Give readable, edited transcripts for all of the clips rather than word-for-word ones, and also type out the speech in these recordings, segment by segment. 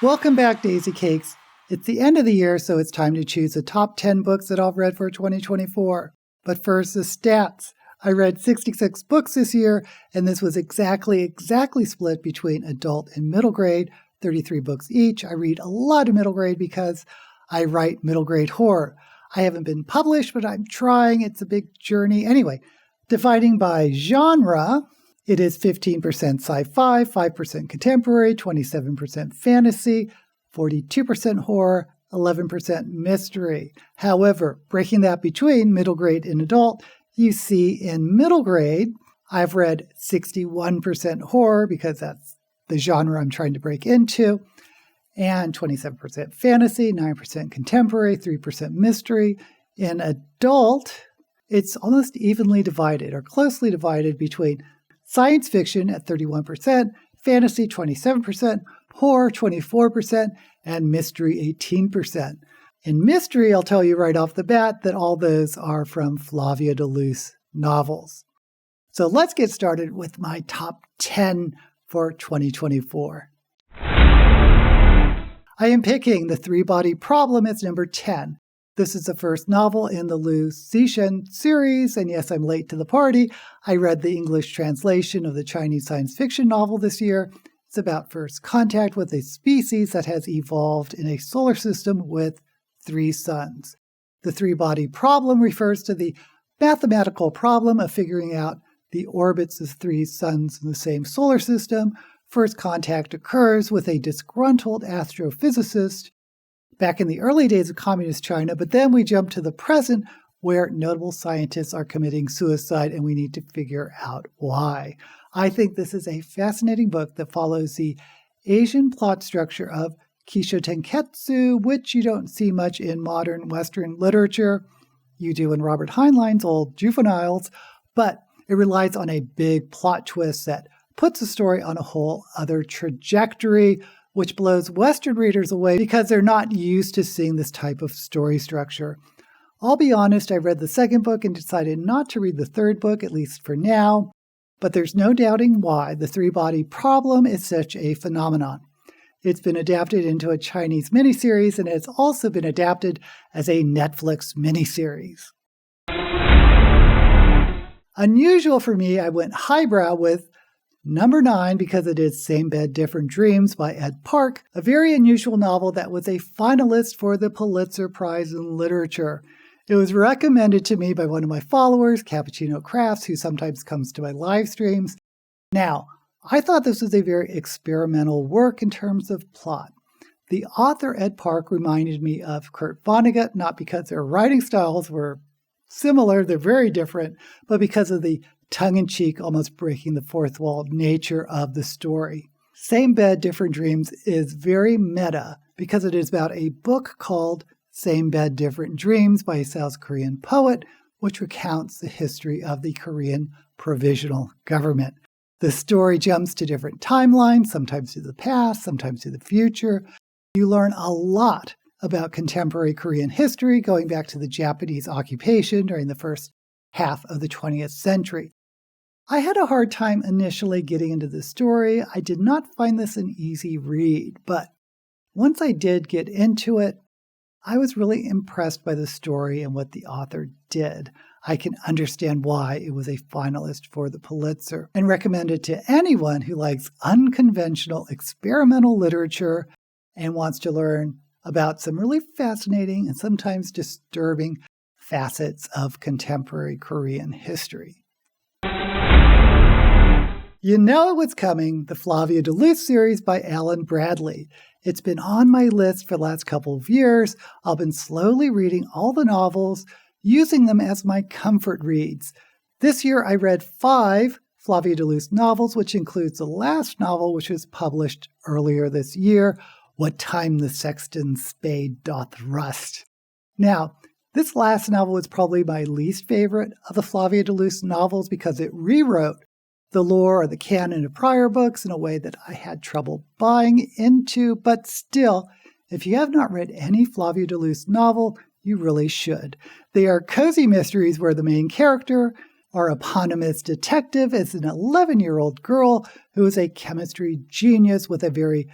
Welcome back, Daisy Cakes. It's the end of the year, so it's time to choose the top 10 books that I've read for 2024. But first, the stats. I read 66 books this year, and this was exactly split between adult and middle grade, 33 books each. I read a lot of middle grade because I write middle grade horror. I haven't been published, but I'm trying. It's a big journey. Anyway, dividing by genre, it is 15% sci-fi, 5% contemporary, 27% fantasy, 42% horror, 11% mystery. However, breaking that between middle grade and adult, you see in middle grade, I've read 61% horror because that's the genre I'm trying to break into, and 27% fantasy, 9% contemporary, 3% mystery. In adult, it's almost evenly divided or closely divided between science fiction at 31%, fantasy 27%, horror 24%, and mystery 18%. In mystery, I'll tell you right off the bat that all those are from Flavia de Luce novels. So let's get started with my top 10 for 2024. I am picking The Three-Body Problem as number 10. This is the first novel in the Liu Cixin series, and yes, I'm late to the party. I read the English translation of the Chinese science fiction novel this year. It's about first contact with a species that has evolved in a solar system with 3 suns. The three-body problem refers to the mathematical problem of figuring out the orbits of 3 suns in the same solar system. First contact occurs with a disgruntled astrophysicist back in the early days of communist China, but then we jump to the present where notable scientists are committing suicide and we need to figure out why. I think this is a fascinating book that follows the Asian plot structure of Kisho Tenketsu, which you don't see much in modern Western literature. You do in Robert Heinlein's old Juveniles, but it relies on a big plot twist that puts the story on a whole other trajectory, which blows Western readers away because they're not used to seeing this type of story structure. I'll be honest, I read the second book and decided not to read the third book, at least for now, but there's no doubting why The Three-Body Problem is such a phenomenon. It's been adapted into a Chinese miniseries and it's also been adapted as a Netflix miniseries. Unusual for me, I went highbrow with number 9 because it is Same Bed, Different Dreams by Ed Park, a very unusual novel that was a finalist for the Pulitzer Prize in Literature. It was recommended to me by one of my followers, Cappuccino Crafts, who sometimes comes to my live streams. Now, I thought this was a very experimental work in terms of plot. The author, Ed Park, reminded me of Kurt Vonnegut, not because their writing styles were similar, they're very different, but because of the tongue-in-cheek, almost breaking the fourth wall nature of the story. Same Bed, Different Dreams is very meta because it is about a book called Same Bed, Different Dreams by a South Korean poet, which recounts the history of the Korean provisional government. The story jumps to different timelines, sometimes to the past, sometimes to the future. You learn a lot about contemporary Korean history going back to the Japanese occupation during the first half of the 20th century. I had a hard time initially getting into the story. I did not find this an easy read, but once I did get into it, I was really impressed by the story and what the author did. I can understand why it was a finalist for the Pulitzer and recommend it to anyone who likes unconventional experimental literature and wants to learn about some really fascinating and sometimes disturbing facets of contemporary Korean history. You know it was coming, the Flavia de Luce series by Alan Bradley. It's been on my list for the last couple of years. I've been slowly reading all the novels, using them as my comfort reads. This year I read 5 Flavia de Luce novels, which includes the last novel, which was published earlier this year, What Time the Sexton's Spade Doth Rust. Now, this last novel was probably my least favorite of the Flavia de Luce novels because it rewrote the lore or the canon of prior books in a way that I had trouble buying into, but still, if you have not read any Flavia de Luce novel, you really should. They are cozy mysteries where the main character, our eponymous detective, is an 11-year-old girl who is a chemistry genius with a very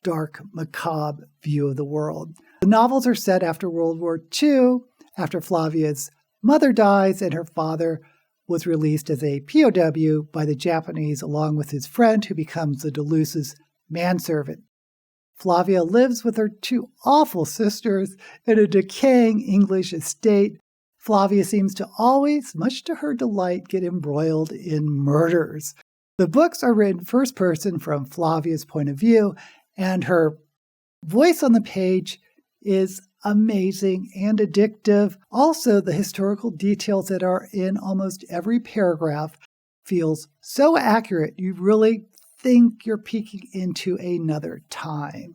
dark, macabre view of the world. The novels are set after World War II, after Flavia's mother dies and her father was released as a POW by the Japanese along with his friend who becomes the Deleuze's manservant. Flavia lives with her two awful sisters in a decaying English estate. Flavia seems to always, much to her delight, get embroiled in murders. The books are written first person from Flavia's point of view, and her voice on the page is amazing and addictive. Also, the historical details that are in almost every paragraph feels so accurate, you really think you're peeking into another time.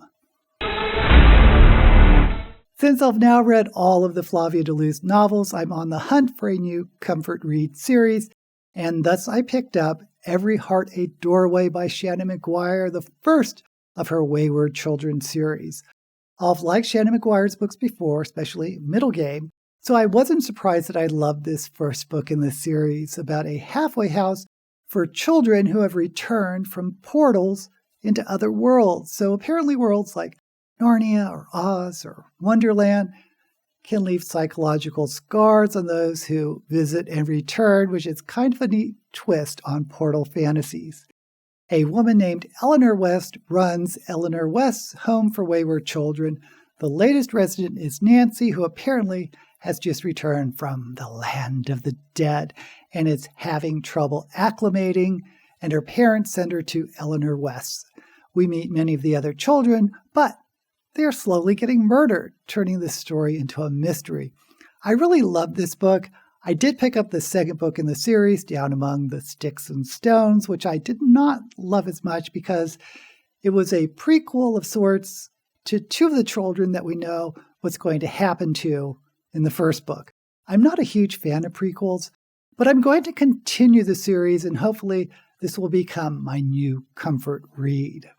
Since I've now read all of the Flavia Deleuze novels, I'm on the hunt for a new comfort read series, and thus I picked up Every Heart a Doorway by Shannon McGuire, the first of her Wayward Children series. I've liked Shannon McGuire's books before, especially Middle Game, so I wasn't surprised that I loved this first book in the series about a halfway house for children who have returned from portals into other worlds. So apparently worlds like Narnia or Oz or Wonderland can leave psychological scars on those who visit and return, which is kind of a neat twist on portal fantasies. A woman named Eleanor West runs Eleanor West's Home for Wayward Children. The latest resident is Nancy, who apparently has just returned from the land of the dead and is having trouble acclimating, and her parents send her to Eleanor West. We meet many of the other children, but they are slowly getting murdered, turning this story into a mystery. I really love this book. I did pick up the second book in the series, Down Among the Sticks and Stones, which I did not love as much because it was a prequel of sorts to two of the children that we know what's going to happen to in the first book. I'm not a huge fan of prequels, but I'm going to continue the series and hopefully this will become my new comfort read.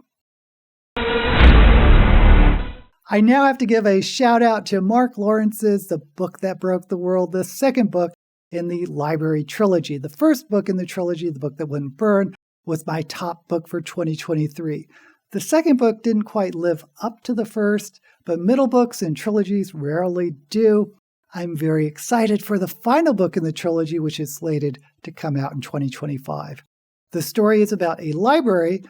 I now have to give a shout out to Mark Lawrence's The Book That Broke the World, the second book in the Library Trilogy. The first book in the trilogy, The Book That Wouldn't Burn, was my top book for 2023. The second book didn't quite live up to the first, but middle books and trilogies rarely do. I'm very excited for the final book in the trilogy, which is slated to come out in 2025. The story is about a library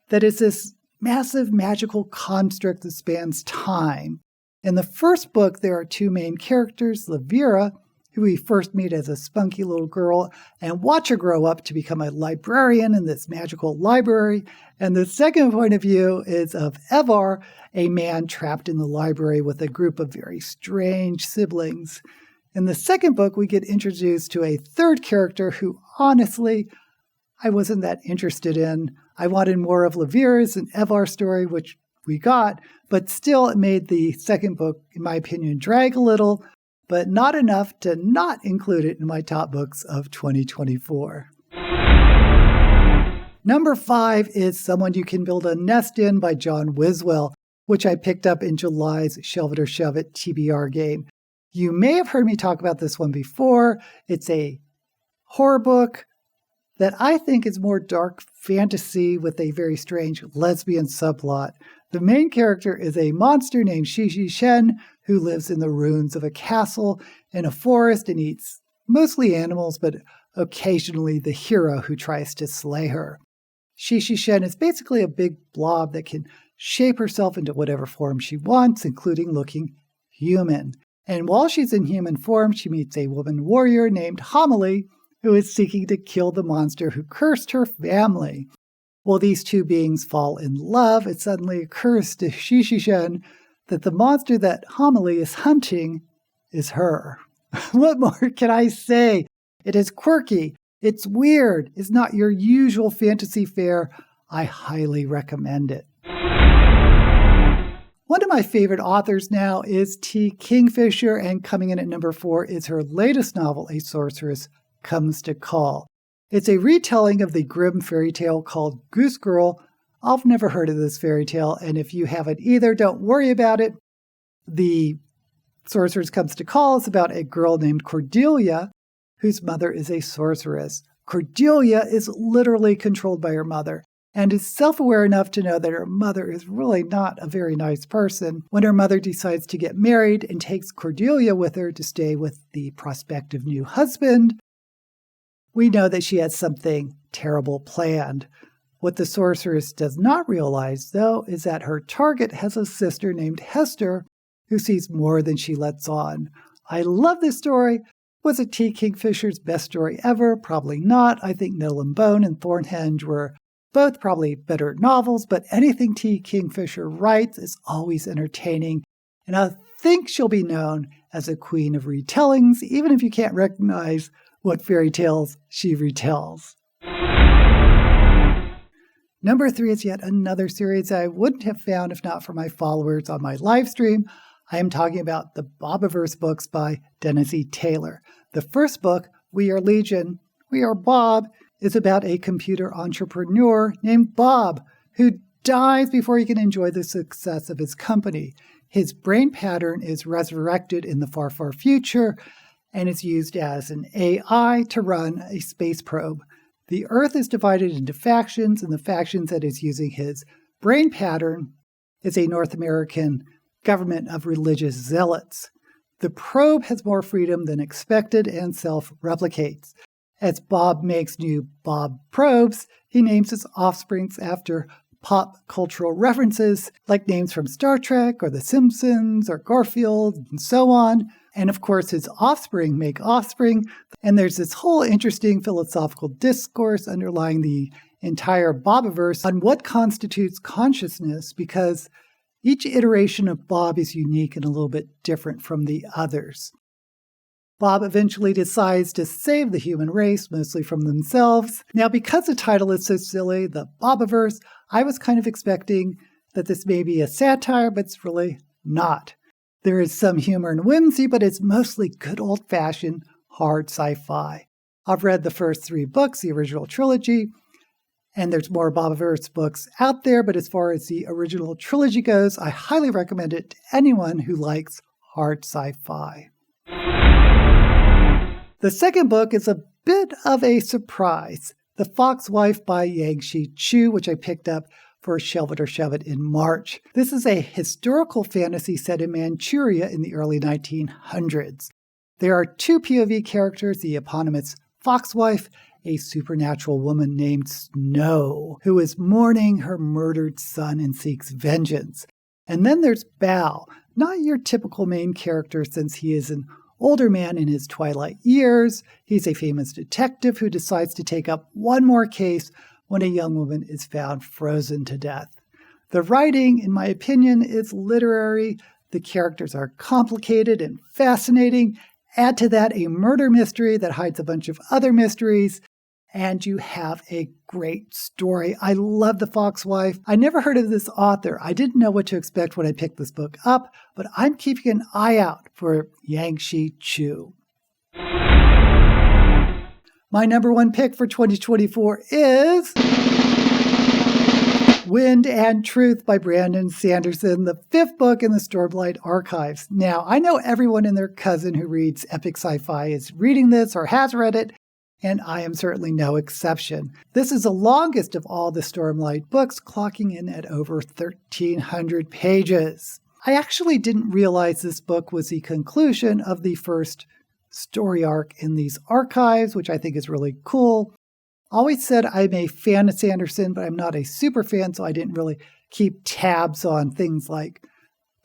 that is this massive magical construct that spans time. In the first book, there are two main characters, Levira, who we first meet as a spunky little girl, and watch her grow up to become a librarian in this magical library. And the second point of view is of Evar, a man trapped in the library with a group of very strange siblings. In the second book, we get introduced to a third character who, honestly, I wasn't that interested in. I wanted more of Levira's and Evar's story, which we got, but still it made the second book, in my opinion, drag a little, but not enough to not include it in my top books of 2024. Number 5 is Someone You Can Build a Nest In by John Wiswell, which I picked up in July's Shelve It or Shove It TBR game. You may have heard me talk about this one before. It's a horror book that I think is more dark fantasy with a very strange lesbian subplot. The main character is a monster named Shishi Shen who lives in the ruins of a castle in a forest and eats mostly animals, but occasionally the hero who tries to slay her. Shishi Shen is basically a big blob that can shape herself into whatever form she wants, including looking human. And while she's in human form, she meets a woman warrior named Homily, who is seeking to kill the monster who cursed her family. While these two beings fall in love, it suddenly occurs to Shishishen that the monster that Homily is hunting is her. What more can I say? It is quirky, it's weird, it's not your usual fantasy fare. I highly recommend it. One of my favorite authors now is T. Kingfisher, and coming in at number 4 is her latest novel, A Sorceress Comes to Call. It's a retelling of the grim fairy tale called Goose Girl. I've never heard of this fairy tale, and if you haven't either, don't worry about it. The Sorceress Comes to Call is about a girl named Cordelia, whose mother is a sorceress. Cordelia is literally controlled by her mother, and is self-aware enough to know that her mother is really not a very nice person when her mother decides to get married and takes Cordelia with her to stay with the prospective new husband. We know that she has something terrible planned. What the sorceress does not realize, though, is that her target has a sister named Hester who sees more than she lets on. I love this story. Was it T. Kingfisher's best story ever? Probably not. I think Nettle and Bone and Thornhenge were both probably better novels, but anything T. Kingfisher writes is always entertaining, and I think she'll be known as a queen of retellings, even if you can't recognize what fairy tales she retells. Number 3 is yet another series I wouldn't have found if not for my followers on my live stream. I am talking about the Bobiverse books by Dennis E. Taylor. The first book, We Are Legion, We Are Bob, is about a computer entrepreneur named Bob who dies before he can enjoy the success of his company. His brain pattern is resurrected in the far, far future and is used as an AI to run a space probe. The Earth is divided into factions, and the factions that is using his brain pattern is a North American government of religious zealots. The probe has more freedom than expected and self-replicates. As Bob makes new Bob probes, he names his offsprings after pop cultural references, like names from Star Trek or The Simpsons or Garfield and so on. And of course, his offspring make offspring. And there's this whole interesting philosophical discourse underlying the entire Bobiverse on what constitutes consciousness, because each iteration of Bob is unique and a little bit different from the others. Bob eventually decides to save the human race, mostly from themselves. Now, because the title is so silly, the Bobiverse, I was kind of expecting that this may be a satire, but it's really not. There is some humor and whimsy, but it's mostly good old-fashioned hard sci-fi. I've read the first 3 books, the original trilogy, and there's more Bobiverse books out there, but as far as the original trilogy goes, I highly recommend it to anyone who likes hard sci-fi. The second book is a bit of a surprise. The Fox Wife by Yang-Shi Chu, which I picked up for Shelve It or Shove It in March. This is a historical fantasy set in Manchuria in the early 1900s. There are 2 POV characters, the eponymous Fox Wife, a supernatural woman named Snow, who is mourning her murdered son and seeks vengeance. And then there's Bao, not your typical main character since he is an older man in his twilight years. He's a famous detective who decides to take up one more case when a young woman is found frozen to death. The writing, in my opinion, is literary. The characters are complicated and fascinating. Add to that a murder mystery that hides a bunch of other mysteries, and you have a great story. I love The Fox Wife. I never heard of this author. I didn't know what to expect when I picked this book up, but I'm keeping an eye out for Yang-Shi Chu. My number 1 pick for 2024 is Wind and Truth by Brandon Sanderson, the 5th book in the Stormlight Archives. Now, I know everyone and their cousin who reads epic sci-fi is reading this or has read it, and I am certainly no exception. This is the longest of all the Stormlight books, clocking in at over 1,300 pages. I actually didn't realize this book was the conclusion of the first story arc in these archives, which I think is really cool. Always said I'm a fan of Sanderson, but I'm not a super fan, so I didn't really keep tabs on things like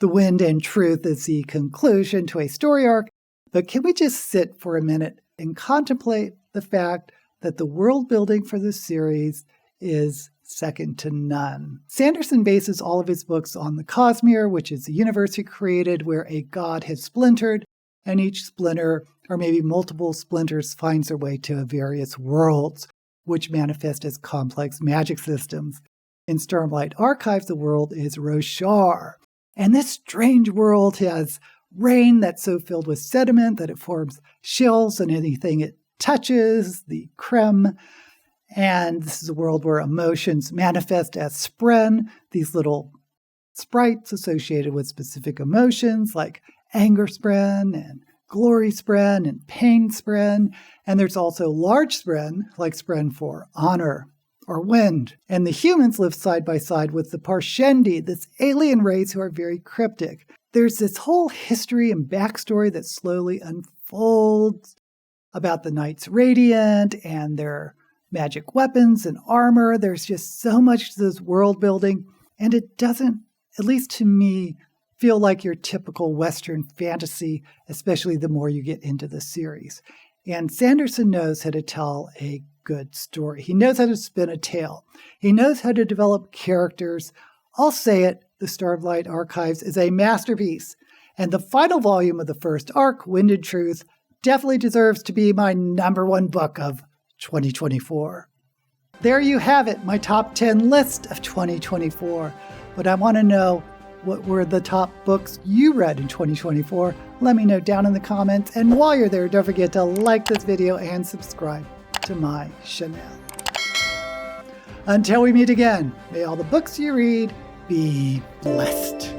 The Wind and Truth as the conclusion to a story arc. But can we just sit for a minute and contemplate the fact that the world building for this series is second to none? Sanderson bases all of his books on the Cosmere, which is the universe he created where a god has splintered, and each splinter, or maybe multiple splinters, finds their way to various worlds, which manifest as complex magic systems. In Stormlight Archives, the world is Roshar, and this strange world has rain that's so filled with sediment that it forms shells on anything it touches, the creme. And this is a world where emotions manifest as spren, these little sprites associated with specific emotions like anger spren and glory spren and pain spren. And there's also large spren, like spren for honor or wind. And the humans live side by side with the Parshendi, this alien race who are very cryptic. There's this whole history and backstory that slowly unfolds about the Knights Radiant and their magic weapons and armor. There's just so much to this world building, and it doesn't, at least to me, feel like your typical Western fantasy, especially the more you get into the series. And Sanderson knows how to tell a good story. He knows how to spin a tale. He knows how to develop characters. I'll say it, the Starlight Archives is a masterpiece. And the final volume of the first arc, Wind and Truth, definitely deserves to be my #1 book of 2024. There you have it, my top 10 list of 2024. But I want to know, what were the top books you read in 2024? Let me know down in the comments. And while you're there, don't forget to like this video and subscribe to my channel. Until we meet again, may all the books you read be blessed.